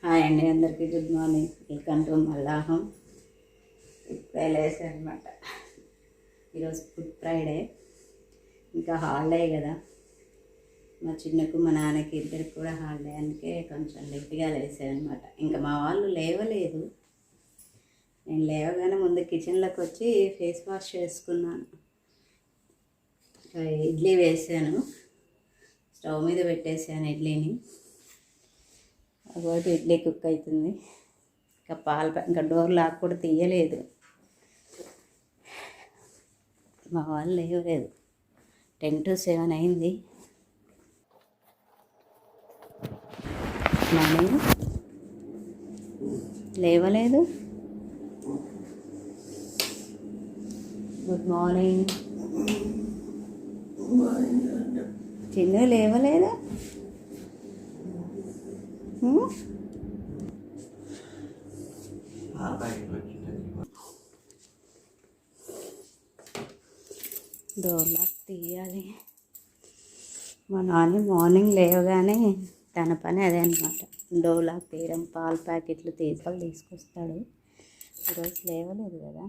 Hi అండి, అందరికీ good morning. Welcome to మల్లాహం. ఇప్పుడే లేసాను అనమాట. ఈరోజు గుడ్ ఫ్రైడే, ఇంకా హాలిడే కదా. మా చిన్నకు మా నాన్నకి ఇద్దరికి కూడా హాలిడే, అందుకే కొంచెం లేట్గా లేసాను అనమాట. ఇంకా మా వాళ్ళు లేవలేదు. నేను లేవగానే ముందు కిచెన్లోకి వచ్చి ఫేస్ వాష్ చేసుకున్నాను. ఇడ్లీ వేసాను, స్టవ్ మీద పెట్టేసాను ఇడ్లీని. ఒకటి ఇడ్లీ కుక్ అవుతుంది. ఇంకా డోర్ లాక్ కూడా తీయలేదు. మా వాళ్ళు లేవలేదు. 10 to 7 అయింది. మార్నింగ్ లేవలేదు. Good morning. చిన్ను లేవలేదు. డోర్ లాక్ తీయాలి. మా నాన్న మార్నింగ్ లేవగానే తన పని అదే అనమాట, డోర్ లాక్ తీయడం, పాల ప్యాకెట్లు తీసుకొస్తాడు. ఈరోజు లేవలేదు కదా.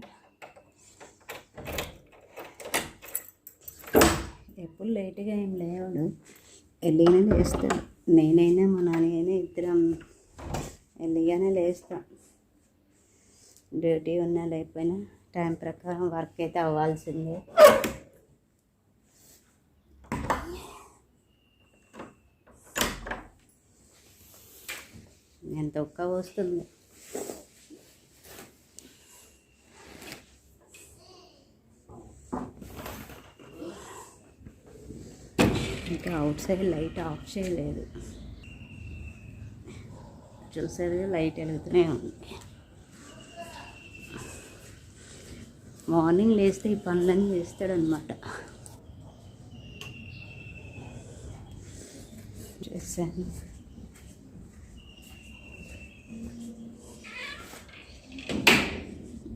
ఎప్పుడు లేటుగా ఏం లేవడు, ఎల్లిగానే లేస్తాడు. నేనైనా మా నాన్నైనా ఇద్దరం ఎల్లిగానే లేస్తాం. డ్యూటీ ఉన్నా లేకపోయినా టైం ప్రకారం వర్క్ అయితే అవ్వాల్సిందే. ఎంత ఒక్క వస్తుంది. ఇంకా అవుట్ సైడ్ లైట్ ఆఫ్ చేయలేదు, చూసారు లైట్ వెలుగుతూనే ఉంది. మార్నింగ్ లేస్తే ఈ పనులన్నీ చేస్తాడనమాట. చేశాను.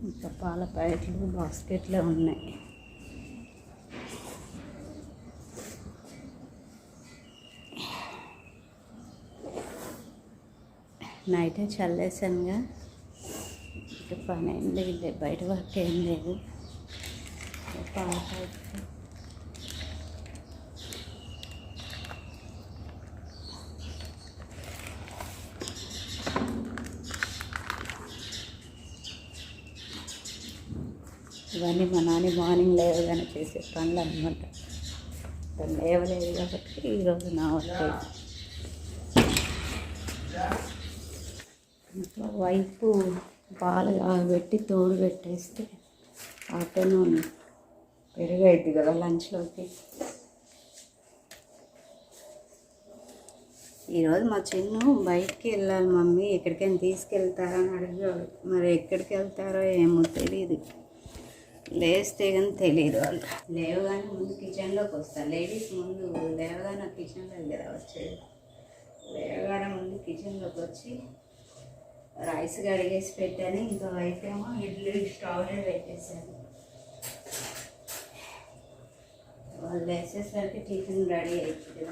ఇంకా పాల ప్యాకెట్లు బాస్కెట్లో ఉన్నాయి. నైటే చల్లేసానుగా, ఇంకా పని ఏం లేదు, బయట వర్క్ ఏం లేదు. పాల ప్యాకెట్లు ఇవన్నీ మా నాన్న మార్నింగ్ లేవగానే చేసే పనులు అనమాట. లేవలేదు కాబట్టి ఈరోజు నా వర్క్. ఇంకా వైపు పాలు పెట్టి తోడు పెట్టేస్తే ఆఫ్టర్నూన్ పెరుగైద్ది కదా లంచ్లోకి. ఈరోజు మా చిన్ను బయటికి వెళ్ళాలి మమ్మీ, ఎక్కడికైనా తీసుకెళ్తారా అని అడిగాడు. మరి ఎక్కడికి వెళ్తారో ఏమో తెలియదు. లేస్తే కానీ తెలియదు. వాళ్ళు లేవగానే ముందు కిచెన్లోకి వస్తారు. లేడీస్ ముందు లేవగానే కిచెన్లోకి కదా వచ్చేది. లేవగానే ముందు కిచెన్లోకి వచ్చి రైస్ కడిగేసి పెట్టాను. ఇంకో వైపు ఏమో ఇడ్లీ స్టవ్ మీద పెట్టేసాను. వాళ్ళు వేసేసరికి టిఫిన్ రెడీ అవుతుంది.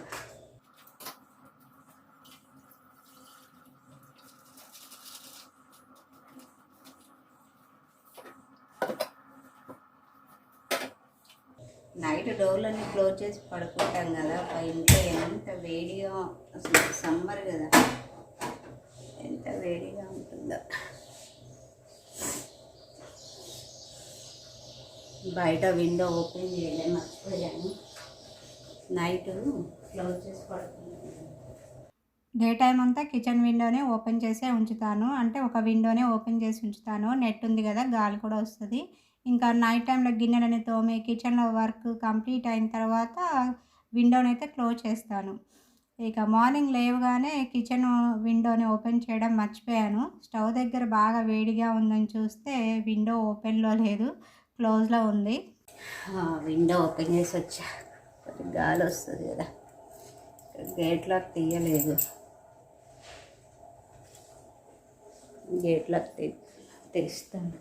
నైట్ డోర్లన్నీ క్లోజ్ చేసి పడుకుంటాం కదా. ఇంట్లో ఎంత వేడిగా, అసలు సమ్మర్ కదా, ఎంత వేడిగా ఉంటుందో. బయట విండో ఓపెన్ చేయలేదు, మర్చిపోయాను. నైట్ క్లోజ్ చేసి పడుకుంటాను. డే టైం అంతా కిచెన్ విండోనే ఓపెన్ చేసే ఉంచుతాను. అంటే ఒక విండోనే ఓపెన్ చేసి ఉంచుతాను. నెట్ ఉంది కదా, గాలి కూడా వస్తుంది. ఇంకా నైట్ టైంలో గిన్నెలని తోమి కిచెన్లో వర్క్ కంప్లీట్ అయిన తర్వాత విండోని అయితే క్లోజ్ చేస్తాను. ఇక మార్నింగ్ లేవగానే కిచెన్ విండోని ఓపెన్ చేయడం మర్చిపోయాను. స్టవ్ దగ్గర బాగా వేడిగా ఉందని చూస్తే విండో ఓపెన్లో లేదు, క్లోజ్లో ఉంది. విండో ఓపెన్ చేసి వచ్చా, గాలి వస్తుంది కదా. గేట్ లాక్ తీయలేదు, గేట్ లాక్ తీస్తాను.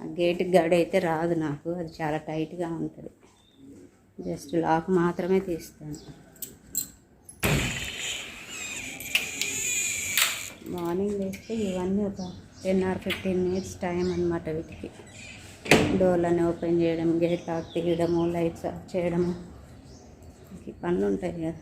ఆ గేట్ గడి అయితే రాదు నాకు, అది చాలా టైట్గా ఉంటుంది. జస్ట్ లాక్ మాత్రమే తీస్తాను. చేస్తే ఇవన్నీ ఒక 10 or 15 minutes టైం అనమాట వీటికి. డోర్లని ఓపెన్ చేయడం, గేట్ లాక్ తీయడము, లైట్స్ ఆఫ్ చేయడము, ఈ పనులు ఉంటాయి కదా.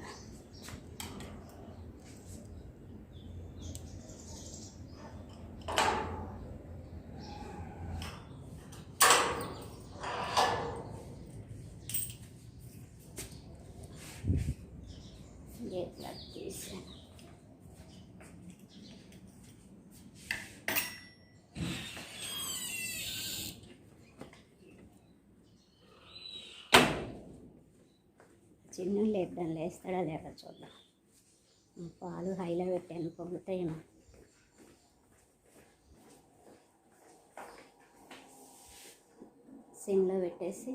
గేట్ లాక్ తీసాను. చిన్న లేస్తాడా లేదా చూద్దాం. పాలు హైలో పెట్టాను, పొంగుతాయేమో. సిమ్లో పెట్టేసి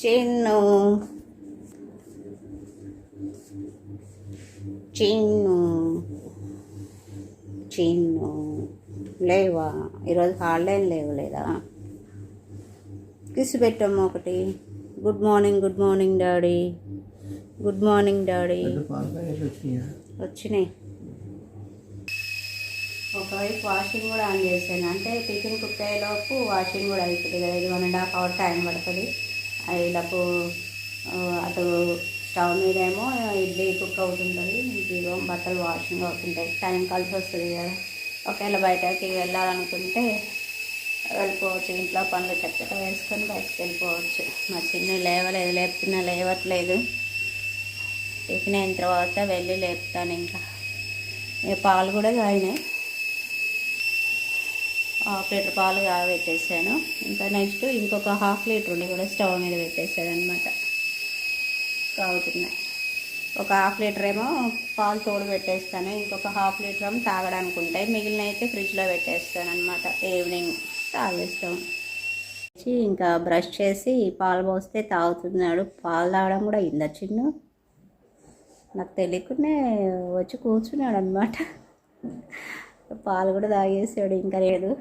చిన్ను చిన్ను చిన్ను లేవా? ఈరోజు హాలిడే లేవలేదా? కిస్ పెట్టాము ఒకటి. Good morning daddy. Good morning daddy. వచ్చినాయి. ఒకవైపు వాషింగ్ కూడా ఆన్ చేశాను, అంటే టిఫిన్ కుక్ అయ్యేలోపు వాషింగ్ కూడా అవుతుంది కదా. ఇది 1.5 hour టైం పడుతుంది. ఇలాపు అటు స్టవ్ మీద ఏమో ఇడ్లీ కుక్ అవుతుంటుంది, ఇంకేమో బట్టలు వాషింగ్ అవుతుంటాయి. టైం కలిసి వస్తుంది కదా. ఒకవేళ బయటకి వెళ్ళాలనుకుంటే వెళ్ళిపోవచ్చు. ఇంట్లో పనులు చక్కగా వేసుకొని బయటకు వెళ్ళిపోవచ్చు. మా చిన్న లేవట్లేదు. టిఫిన్ అయిన తర్వాత వెళ్ళి లేపుతాను. ఇంకా పాలు కూడా తాగినాయి. 1/2 లీటర్ పాలు పెట్టేసాను. ఇంకా నెక్స్ట్ ఇంకొక 1/2 లీటర్ ఉండి కూడా స్టవ్ మీద పెట్టేసాను అనమాట. కాగుతున్నాయి. ఒక 1/2 లీటర్ ఏమో పాలు తోడు పెట్టేస్తాను, ఇంకొక 1/2 లీటర్ ఏమో తాగడానికి ఉంటాయి. మిగిలిన అయితే ఫ్రిడ్జ్లో పెట్టేస్తాను అనమాట. ఈవినింగ్ తాగేస్తాం. ఇంకా బ్రష్ చేసి పాలు పోస్తే తాగుతున్నాడు. పాలు తాగడం కూడా అయిందా చిన్ను? నాకు తెలియకునే వచ్చి కూర్చున్నాడు అనమాట. పాలు కూడా తాగేసాడు. ఇంకా లేదు.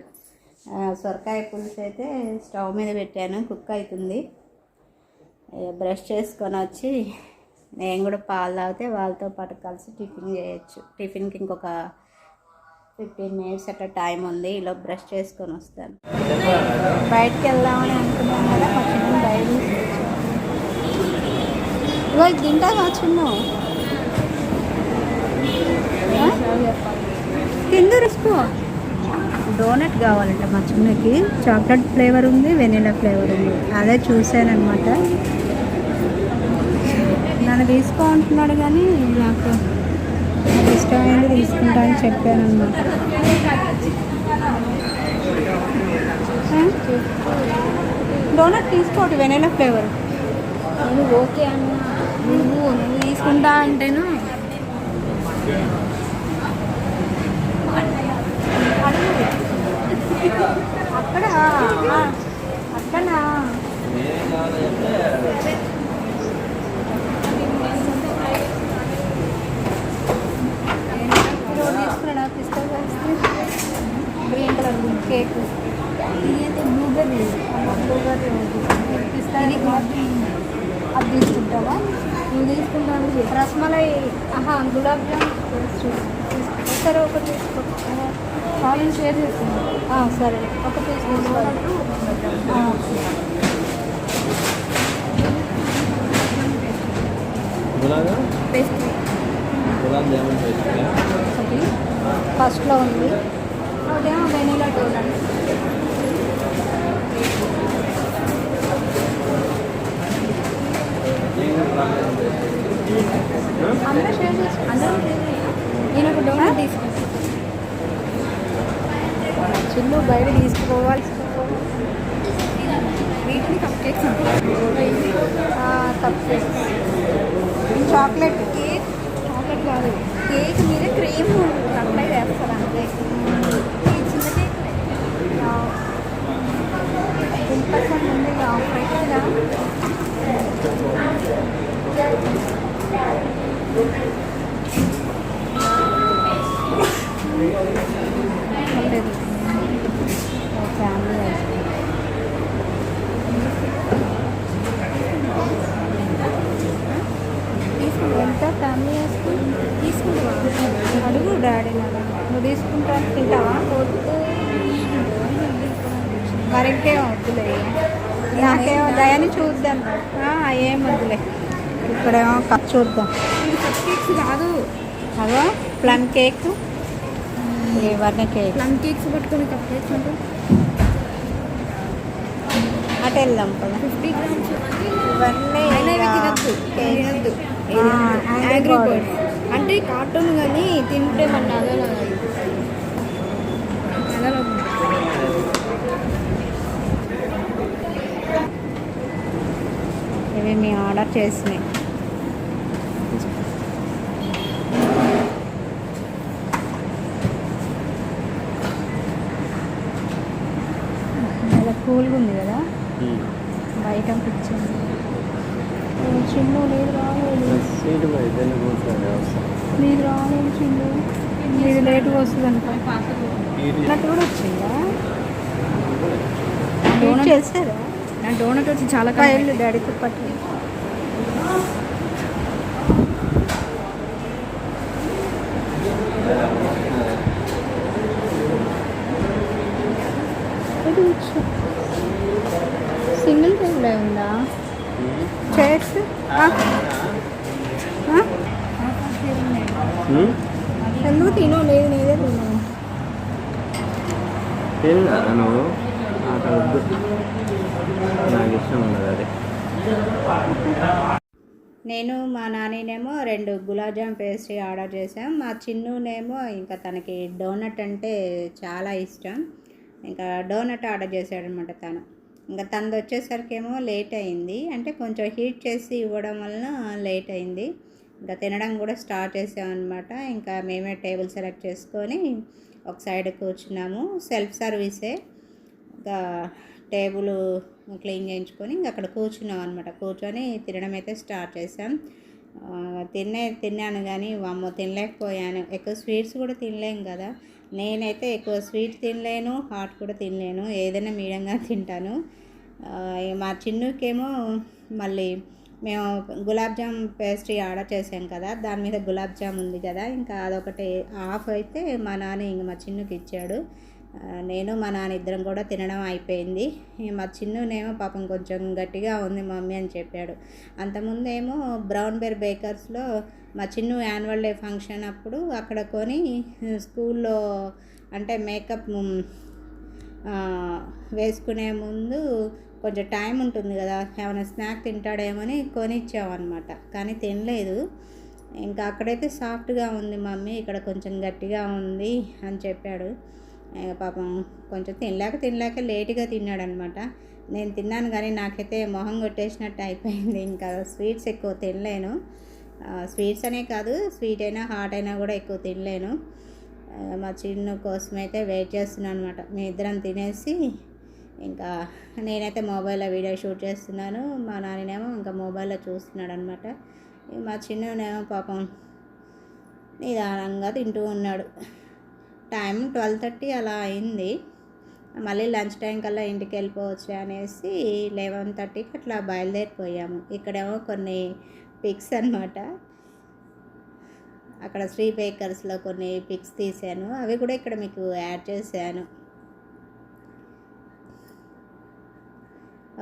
సొరకాయ పులుసు అయితే స్టవ్ మీద పెట్టాను, కుక్ అవుతుంది. బ్రష్ చేసుకొని వచ్చి నేను కూడా పాలు తాగితే వాళ్ళతో పాటు కలిసి టిఫిన్ చేయొచ్చు. టిఫిన్కి ఇంకొక 15 minutes అట్లా టైం ఉంది. ఇలా బ్రష్ చేసుకొని వస్తాను. బయటకు వెళ్దామని అనుకున్నాను కదా, కొంచెం బయట ఇవాళ తింటా కాచున్నావు కింద రుసుకో. డోనట్ కావాలంట మా చిన్నకి. చాక్లెట్ ఫ్లేవర్ ఉంది, వెనిలా ఫ్లేవర్ ఉంది. అదే చూశానమాట. నన్ను తీసుకో అంటున్నాడు కానీ నాకు ఇష్టమైనది తీసుకుంటా అని చెప్పాను అనమాట. డోనట్ తీసుకోటి వెనిలా ఫ్లేవర్. నేను ఓకే అన్న. నువ్వు తీసుకుంటా అంటేను అక్కడ అక్కడనా తీసుకున్నాడా? పిస్తా గ్రీన్ కలర్ కేక్. ఇదైతే బ్లూబెర్రీ పిస్తా అది తీసుకుంటావా? నువ్వు తీసుకుంటాను. రస్మలై గులాబ్ జామ్ సరే ఒకటి తీసుకో. కాలేజ్ షేర్ చేస్తున్నాను. సరే ఒక పీస్ తీసుకోవాలి. ఒకటి ఫస్ట్లో ఉంది, అదేమో వెనీలా డోనట్. అందరూ షేర్ చేసి నేను ఒక డోనట్ తీసుకుంటాను. చిన్ను బయట తీసుకోవాలి. వీటిని cup cakes cup cakes. Chocolate cake. Chocolate కాదు, కేక్ మీద క్రీమ్ అప్లై చేస్తారు అంతే. ఈ చిన్న కేక్ 10% ఉంది ఆఫర్ అయితే. ఫ్యామిలీ ఇంకేం వద్దులే నాకేమో దయాన్ని చూద్దాం ఏం వద్దులే ఇక్కడేమో చూద్దాం ఇది కప్ కేక్స్ కాదు, అదో ప్లమ్ కేక్ ఇవన్నీ కేక్ ప్లమ్ కేక్స్ పట్టుకొని కప్ కేక్స్ అంటే అటు వెళ్దాం కదా 50 grams ఇవన్నీ అయినా ఇవి ఇక తినద్దు, కేక్స్. తినద్దు. Angry angry Birds. బర్డ్స్ అంటే కార్టూన్ కానీ తింటే మన అదలా ఇవి మేము ఆర్డర్ చేసినాయి చాలా కూల్గా ఉంది కదా బయట అనిపించింది చిన్ను నీది రాలేదు నీది రాలేదు చిన్ను నీది లేట్గా వస్తుంది అనుకో అన్నట్టు కూడా వచ్చిందా డోనట్ చేస్తారా నా డోనట్ వచ్చి చాలా కాయలు డాడీతో పట్టు సింగిల్ టేబుల్ ఉందా చైర్స్ ఎందుకు తినో లేదు నేనే తిన్నాను తిన్నారా నువ్వు అక్కడ వద్దు, నాకు ఇష్టం ఉండదు అది. నేను మా నాన్ననేమో 2 గులాబ్ జామ్ పేస్ట్రీ ఆర్డర్ చేసాం. మా చిన్నునేమో ఇంకా తనకి డోనట్ అంటే చాలా ఇష్టం, ఇంకా డోనట్ ఆర్డర్ చేశాడనమాట తను. ఇంకా తనది వచ్చేసరికి ఏమో లేట్ అయింది, అంటే కొంచెం హీట్ చేసి ఇవ్వడం వలన లేట్ అయింది. ఇంకా తినడం కూడా స్టార్ట్ చేసామన్నమాట. ఇంకా మేమే టేబుల్ సెలెక్ట్ చేసుకొని ఒక సైడ్ కూర్చున్నాము. సెల్ఫ్ సర్వీసే, ఇంకా టేబుల్ క్లీన్ చేయించుకొని ఇంక అక్కడ కూర్చున్నాం అనమాట. కూర్చొని తినడం అయితే స్టార్ట్ చేసాం. తిన్నాను కానీ వామ్మో తినలేకపోయాను. ఎక్కువ స్వీట్స్ కూడా తినలేము కదా. నేనైతే ఎక్కువ స్వీట్ తినలేను, హాట్ కూడా తినలేను, ఏదైనా మీడియంగా తింటాను. మా చిన్నుకేమో మళ్ళీ మేము గులాబ్ జామ్ పేస్ట్రీ ఆర్డర్ చేసాం కదా, దాని మీద గులాబ్ జామ్ ఉంది కదా, ఇంకా అదొకటి ఆఫ్ అయితే మా నాన్న ఇంక మా చిన్నుకి ఇచ్చాడు. నేను మా నాన్న ఇద్దరం కూడా తినడం అయిపోయింది. మా చిన్నునేమో పాపం కొంచెం గట్టిగా ఉంది మమ్మీ అని చెప్పాడు. అంతకుముందేమో బ్రౌన్ బేర్ బేకర్స్లో మా చిన్ను యాన్యువల్ డే ఫంక్షన్ అప్పుడు అక్కడ కొని స్కూల్లో అంటే మేకప్ వేసుకునే ముందు కొంచెం టైం ఉంటుంది కదా, ఏమైనా స్నాక్ తింటాడేమని కొనిచ్చామన్నమాట. కానీ తినలేదు. ఇంకా అక్కడైతే సాఫ్ట్గా ఉంది మమ్మీ, ఇక్కడ కొంచెం గట్టిగా ఉంది అని చెప్పాడు. పాపం కొంచెం తినలేక లేటుగా తిన్నాడనమాట. నేను తిన్నాను కానీ నాకైతే మొహం కొట్టేసినట్టు అయిపోయింది. ఇంకా స్వీట్స్ ఎక్కువ తినలేను. స్వీట్స్ అనే కాదు, స్వీట్ అయినా హాట్ అయినా కూడా ఎక్కువ తినలేను. మా చిన్ను కోసం అయితే వెయిట్ చేస్తున్నాను అనమాట. మీ ఇద్దరం తినేసి ఇంకా నేనైతే మొబైల్లో వీడియో షూట్ చేస్తున్నాను, మా నాన్ననేమో ఇంకా మొబైల్లో చూస్తున్నాడు అనమాట. మా చిన్నునేమో పాపం నిదానంగా తింటూ ఉన్నాడు. టైం 12:30 అలా అయింది. మళ్ళీ లంచ్ టైం కల్లా ఇంటికి వెళ్ళిపోవచ్చు అనేసి 11:30కి అట్లా బయలుదేరిపోయాము. ఇక్కడేమో కొన్ని పిక్స్ అనమాట. అక్కడ శ్రీ బేకర్స్లో కొన్ని పిక్స్ తీసాను, అవి కూడా ఇక్కడ మీకు యాడ్ చేశాను.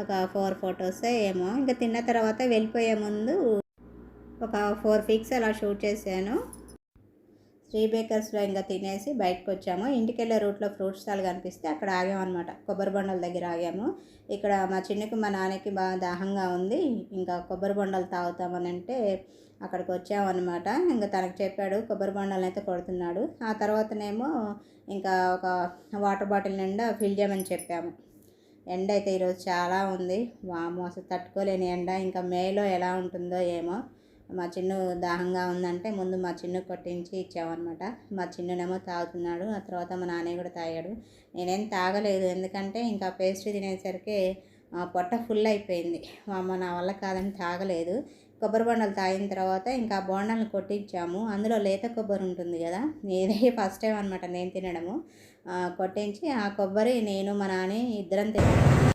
ఒక 4 ఫొటోస్ ఏమో. ఇంకా తిన్న తర్వాత వెళ్ళిపోయే ముందు ఒక 4 పిక్స్ అలా షూట్ చేశాను. శ్రీ బేకర్స్లో ఇంకా తినేసి బయటకు వచ్చాము. ఇంటికి వెళ్ళే రూట్లో ఫ్రూట్ స్టాల్ కనిపిస్తే అక్కడ ఆగామన్నమాట. కొబ్బరి బొండల దగ్గర ఆగాము. ఇక్కడ మా చిన్నకి మా నాన్నకి బాగా దాహంగా ఉంది, ఇంకా కొబ్బరి బొండలు తాగుతామని అంటే అక్కడికి వచ్చామన్నమాట. ఇంకా తనకు చెప్పాడు, కొబ్బరి బొండాలను అయితే కొడుతున్నాడు. ఆ తర్వాతనేమో ఇంకా ఒక వాటర్ బాటిల్ నిండా ఫిల్ చేయమని చెప్పాము. ఎండ అయితే ఈరోజు చాలా ఉంది, వాము అసలు తట్టుకోలేని ఎండ. ఇంకా మేలో ఎలా ఉంటుందో ఏమో. మా చిన్ను దాహంగా ఉందంటే ముందు మా చిన్ను కొట్టించి ఇచ్చామన్నమాట. మా చిన్నునేమో తాగుతున్నాడు. ఆ తర్వాత మా నాన్న కూడా తాగాడు. నేనేం తాగలేదు, ఎందుకంటే ఇంకా పేస్ట్రీ తినేసరికి పొట్ట ఫుల్ అయిపోయింది. అమ్మ నా వల్ల కాదని తాగలేదు. కొబ్బరి బొండాలు తాగిన తర్వాత ఇంకా బొండాలను కొట్టించాము. అందులో లేత కొబ్బరి ఉంటుంది కదా, ఇదే ఫస్ట్ టైం అనమాట నేను తినడము. కొట్టించి ఆ కొబ్బరి నేను మా నాన్న ఇద్దరం తిన్నాము.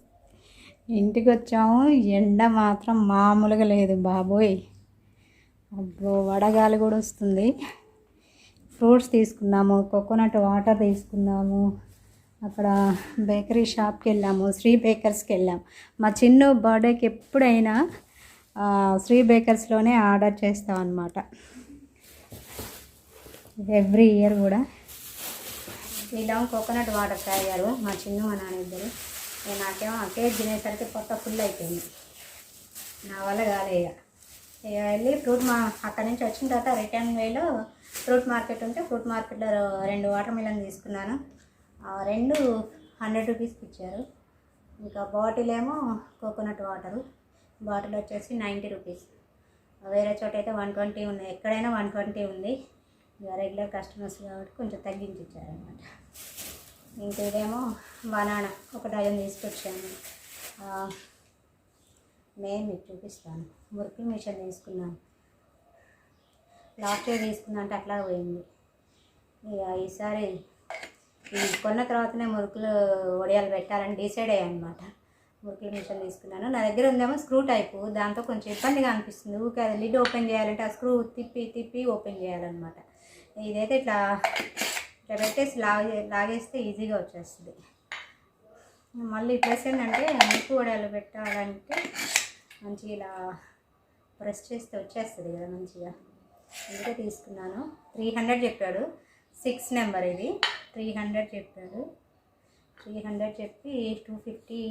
ఇంటికి వచ్చాము. ఎండ మాత్రం మామూలుగా లేదు బాబోయ్. అబ్బో వడగాలి కూడా వస్తుంది. ఫ్రూట్స్ తీసుకున్నాము, కోకోనట్ వాటర్ తీసుకున్నాము, అక్కడ బేకరీ షాప్కి వెళ్ళాము, శ్రీ బేకర్స్కి వెళ్ళాం. మా చిన్న బర్త్డేకి ఎప్పుడైనా శ్రీ బేకర్స్లోనే ఆర్డర్ చేస్తాం అన్నమాట, ఎవ్రీ ఇయర్ కూడా. ఇలా కోకోనట్ వాటర్ తాగారు మా చిన్న మా నాన్న ఇద్దరు. నాకేమో ఆ కేక్ తినేసరికి పొట్ట ఫుల్ అయిపోయింది, నా వల్ల కాలే. ఇక వెళ్ళి అక్కడి నుంచి వచ్చిన తర్వాత రిటర్న్ వేలో ఫ్రూట్ మార్కెట్ ఉంటే ఫ్రూట్ మార్కెట్లో 2 వాటర్ మిలన్ తీసుకున్నాను. 2 100 రూపీస్కి ఇచ్చారు. ఇంకా బాటిల్ ఏమో కోకోనట్ వాటరు, బాటిల్ వచ్చేసి 90 రూపీస్. వేరే చోట అయితే 120 ఉన్నాయి, ఎక్కడైనా 120 ఉంది. ఇక రెగ్యులర్ కస్టమర్స్ కాబట్టి కొంచెం తగ్గించి ఇచ్చారనమాట. ఇంక ఇదేమో బనానా ఒక డజన్ తీసుకొచ్చాను. నేను మీకు చూపిస్తాను. మురుకులు మిషన్ తీసుకున్నాను, లాస్ట్ ఇయర్ తీసుకున్నా అంటే అట్లా పోయింది. ఇక ఈసారి కొన్న తర్వాతనే మురుకులు వడియాలు పెట్టాలని డిసైడ్ అయ్యాను అనమాట. మురుకులు మిషన్ తీసుకున్నాను. నా దగ్గర ఉందేమో స్క్రూ టైపు, దాంతో కొంచెం ఇబ్బందిగా అనిపిస్తుంది. ఊరికే అది లిడ్ ఓపెన్ చేయాలంటే ఆ స్క్రూ తిప్పి ఓపెన్ చేయాలన్నమాట. ఇదైతే ఇట్లా పెట్టేసి లాగేస్తే ఈజీగా వచ్చేస్తుంది. మళ్ళీ ప్లస్ ఏంటంటే మురుకు వడియాలు పెట్టాలంటే మంచిగా ఇలా ప్రెస్ చేస్తే వచ్చేస్తుంది కదా మంచిగా. అందుకే తీసుకున్నాను. 300 చెప్పాడు, 6 నెంబర్ ఇది. 300 చెప్పాడు. 300 చెప్పి 250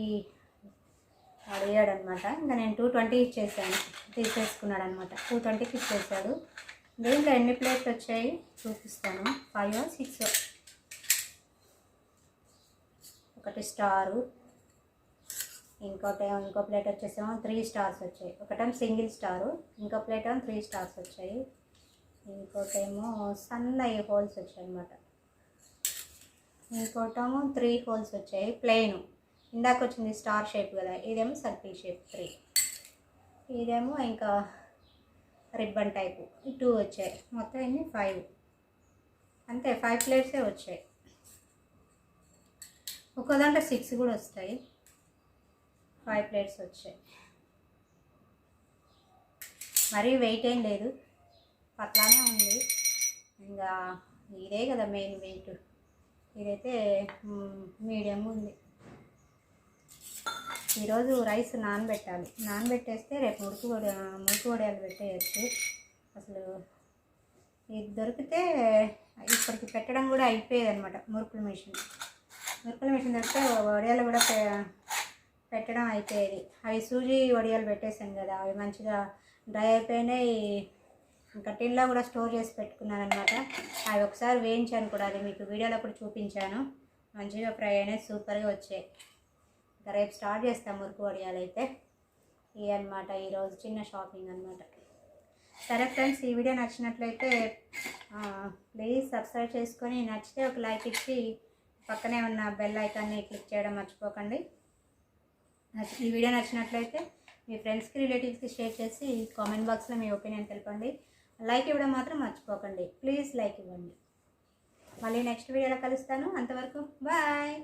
అడిగాడు అనమాట. ఇంకా నేను 220 ఇచ్చేసాను, తీసేసుకున్నాడు అనమాట. 220కి ఇచ్చేసాడు. దీంట్లో ఎన్ని ప్లేట్లు వచ్చాయి చూపిస్తాను. 5 or 6. ఒకటి స్టారు, ఇంకో ప్లేట్ వచ్చేసేమో 3 స్టార్స్ వచ్చాయి. ఒకటేమో సింగిల్ స్టారు, ఇంకో ప్లేట్ ఏమో 3 స్టార్స్ వచ్చాయి. ఇంకోటేమో సన్నవి హోల్స్ వచ్చాయి అనమాట. ఇంకోటేమో 3 హోల్స్ వచ్చాయి ప్లెయిన్. ఇందాక వచ్చింది స్టార్ షేప్ కదా, ఇదేమో సర్కిల్ షేప్ 3. ఇదేమో ఇంకా రిబ్బన్ టైపు 2 వచ్చాయి. మొత్తం ఎన్ని 5. అంతే, 5 ప్లేట్సే వచ్చాయి. ఒక్కో దాంట్లో 6 కూడా వస్తాయి. 5 ప్లేట్స్ వచ్చాయి. మరీ వెయిట్ ఏం లేదు, పట్లానే ఉంది. ఇంకా ఇదే కదా మెయిన్ వెయిట్. ఇదైతే మీడియం ఉంది. ఈరోజు రైస్ నానబెట్టాలి. నానబెట్టేస్తే రేపు మురుకు వడియాలు పెట్టేయచ్చు. అసలు ఇది దొరికితే ఇప్పటికి పెట్టడం కూడా అయిపోయేది అనమాట. మురుకుల మిషన్ దొరికితే వడియాలు కూడా పెట్టడం అయిపోయేది. అవి సూజీ వడియాలు పెట్టేశాను కదా, అవి మంచిగా డ్రై అయిపోయినాయి. ఇంకా టిన్లో కూడా స్టోర్ చేసి పెట్టుకున్నాను అనమాట. అవి ఒకసారి వేయించాను కూడా, అది మీకు వీడియోలో కూడా చూపించాను. మంచిగా ఫ్రై అయినాయి, సూపర్గా వచ్చాయి. ఇంకా రేపు స్టార్ట్ చేస్తాం మురుకు వడియాలు అయితే. ఇవి అనమాట ఈరోజు చిన్న షాపింగ్ అనమాట. సరే ఫ్రెండ్స్, ఈ వీడియో నచ్చినట్లయితే ప్లీజ్ సబ్స్క్రైబ్ చేసుకొని, నచ్చితే ఒక లైక్ ఇచ్చి పక్కనే ఉన్న బెల్ ఐకాన్ని క్లిక్ చేయడం మర్చిపోకండి. ఈ వీడియో నచ్చినట్లయితే మీ ఫ్రెండ్స్కి రిలేటివ్స్కి షేర్ చేసి కామెంట్ బాక్స్లో మీ ఒపీనియన్ తెలపండి. లైక్ ఇవ్వడం మాత్రం మర్చిపోకండి, ప్లీజ్ లైక్ ఇవ్వండి. మళ్ళీ నెక్స్ట్ వీడియోలో కలుస్తాను. అంతవరకు బాయ్.